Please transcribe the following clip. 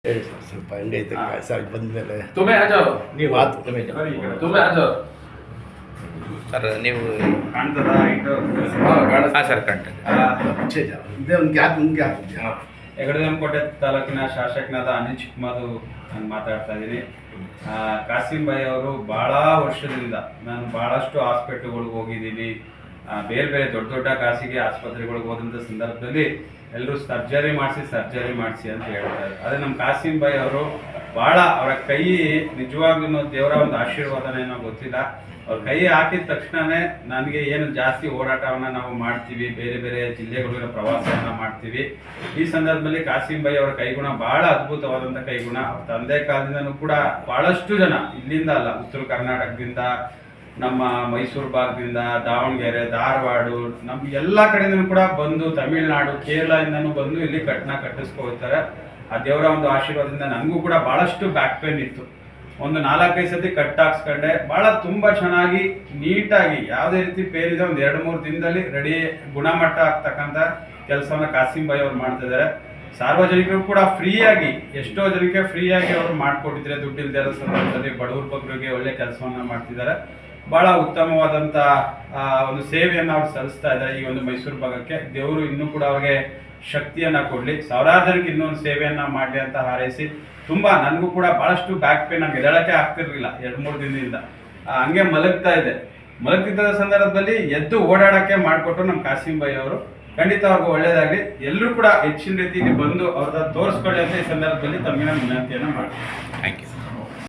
ಹೇಳಿ ಸರ್, ಸ್ವಲ್ಪ ಹೆಂಗೈತೆ ಸರ್ ಬಂದಮೇಲೆ तुम्हें आ जाओ ನೀವು ಮಾತು तुम्हें आ जाओ ಸರ್ ನೀವು ಕಾಣ್ತದ ಇದು ಹಾಂ ಸರ್ ಕಂಟೆಂಟ್ ಇದೇ ಒಂದು ಗ್ಯಾಪ್ ಹೆಗಡದೇವನಕೋಟೆ ತಾಲೂಕಿನ ಶಾಸಕನಾದ ಅನಿಲ್ ಚಿಕ್ಕಮಾದು ನಾನು ಮಾತಾಡ್ತಾ ಇದ್ದೀನಿ. ಕಾಸಿಂ ಭಾಯ್ ಅವರು ಭಾಳ ವರ್ಷದಿಂದ ನಾನು ಭಾಳಷ್ಟು ಹಾಸ್ಪಿಟ್ಲ್ಗಳಿಗೆ ಹೋಗಿದ್ದೀನಿ. ಬೇರೆ ಬೇರೆ ದೊಡ್ಡ ದೊಡ್ಡ ಖಾಸಗಿ ಆಸ್ಪತ್ರೆಗಳಿಗೆ ಹೋದಂಥ ಸಂದರ್ಭದಲ್ಲಿ ಎಲ್ಲರೂ ಸರ್ಜರಿ ಮಾಡಿಸಿ ಅಂತ ಹೇಳ್ತಾರೆ. ಅದೇ ನಮ್ಮ ಕಾಸಿಂ ಭಾಯ್ ಅವರು ಭಾಳ ಅವರ ಕೈ ನಿಜವಾಗ್ಲೂ ದೇವರ ಒಂದು ಆಶೀರ್ವಾದನೇನೋ ಗೊತ್ತಿಲ್ಲ. ಅವ್ರ ಕೈ ಹಾಕಿದ ತಕ್ಷಣವೇ ನನಗೆ ಏನು ಜಾಸ್ತಿ ಓಡಾಟವನ್ನು ನಾವು ಮಾಡ್ತೀವಿ, ಬೇರೆ ಬೇರೆ ಜಿಲ್ಲೆಗಳಿರೋ ಪ್ರವಾಸವನ್ನು ಮಾಡ್ತೀವಿ. ಈ ಸಂದರ್ಭದಲ್ಲಿ ಕಾಸಿಂ ಭಾಯ್ ಅವರ ಕೈಗುಣ ಭಾಳ ಅದ್ಭುತವಾದಂಥ ಕೈಗುಣ. ಅವ್ರ ತಂದೆ ಕಾಲದಿಂದನೂ ಕೂಡ ಭಾಳಷ್ಟು ಜನ ಇಲ್ಲಿಂದ ಅಲ್ಲ, ಉತ್ತರ ಕರ್ನಾಟಕದಿಂದ, ನಮ್ಮ ಮೈಸೂರು ಭಾಗದಿಂದ, ದಾವಣಗೆರೆ, ಧಾರವಾಡ, ನಮ್ಮ ಎಲ್ಲ ಕಡೆಯಿಂದನೂ ಕೂಡ ಬಂದು, ತಮಿಳುನಾಡು, ಕೇರಳದಿಂದನೂ ಬಂದು ಇಲ್ಲಿ ಕಟ್ಟಿಸ್ಕೊಳ್ತಾರೆ. ಆ ದೇವರ ಒಂದು ಆಶೀರ್ವಾದದಿಂದ ನನಗೂ ಕೂಡ ಭಾಳಷ್ಟು ಬ್ಯಾಕ್ ಪೇನ್ ಇತ್ತು. ಒಂದು 4-5 ಸತಿ ಕಟ್ ಹಾಕ್ಸ್ಕೊಂಡೆ. ಭಾಳ ತುಂಬ ಚೆನ್ನಾಗಿ ನೀಟಾಗಿ ಯಾವುದೇ ರೀತಿ ಪೇನ್ ಇದೆ ಒಂದು 2-3 ದಿನದಲ್ಲಿ ರೆಡಿ ಗುಣಮಟ್ಟ ಆಗ್ತಕ್ಕಂಥ ಕೆಲಸವನ್ನು ಕಾಸಿಂ ಭಾಯ್ ಅವ್ರು ಮಾಡ್ತಿದ್ದಾರೆ. ಸಾರ್ವಜನಿಕರು ಕೂಡ ಫ್ರೀಯಾಗಿ, ಎಷ್ಟೋ ಜನಕ್ಕೆ ಫ್ರೀಯಾಗಿ ಅವರು ಮಾಡಿಕೊಟ್ಟಿದ್ದಾರೆ. ದುಡ್ಡಿಲ್ಲದೆ ಇರೋ ಸಂದರ್ಭದಲ್ಲಿ ಬಡವ್ರ ಬಗ್ಗರಿಗೆ ಒಳ್ಳೆ ಕೆಲಸವನ್ನು ಮಾಡ್ತಿದ್ದಾರೆ. ಭಾಳ ಉತ್ತಮವಾದಂಥ ಒಂದು ಸೇವೆಯನ್ನು ಅವ್ರು ಸಲ್ಲಿಸ್ತಾ ಇದ್ದಾರೆ ಈ ಒಂದು ಮೈಸೂರು ಭಾಗಕ್ಕೆ. ದೇವರು ಇನ್ನೂ ಕೂಡ ಅವ್ರಿಗೆ ಶಕ್ತಿಯನ್ನು ಕೊಡಲಿ, ಸಾವಿರಾರು ಜನಕ್ಕೆ ಇನ್ನೊಂದು ಸೇವೆಯನ್ನು ಮಾಡಲಿ ಅಂತ ಹಾರೈಸಿ, ತುಂಬ ನನಗೂ ಕೂಡ ಭಾಳಷ್ಟು ಬ್ಯಾಕ್ ಪೇನ್, ನನಗೆ ಎದಳಕ್ಕೆ ಆಗ್ತಿರ್ಲಿಲ್ಲ 2-3 ದಿನದಿಂದ. ಹಂಗೆ ಮಲಗ್ತಿದ್ದ ಸಂದರ್ಭದಲ್ಲಿ ಎದ್ದು ಓಡಾಡೋಕ್ಕೆ ಮಾಡಿಕೊಟ್ರು ನಮ್ಮ ಕಾಸಿಂ ಭಾಯ್ ಅವರು. ಖಂಡಿತ ಅವ್ರಿಗೂ ಒಳ್ಳೆಯದಾಗಲಿ. ಎಲ್ಲರೂ ಕೂಡ ಹೆಚ್ಚಿನ ರೀತಿಯಲ್ಲಿ ಬಂದು ಅವ್ರನ್ನ ತೋರಿಸ್ಕೊಳ್ಳಿ ಅಂತ ಈ ಸಂದರ್ಭದಲ್ಲಿ ತಮಗೆ ನಾನು ವಿನಂತಿಯನ್ನು ಮಾಡ್ತೀನಿ. Thank you.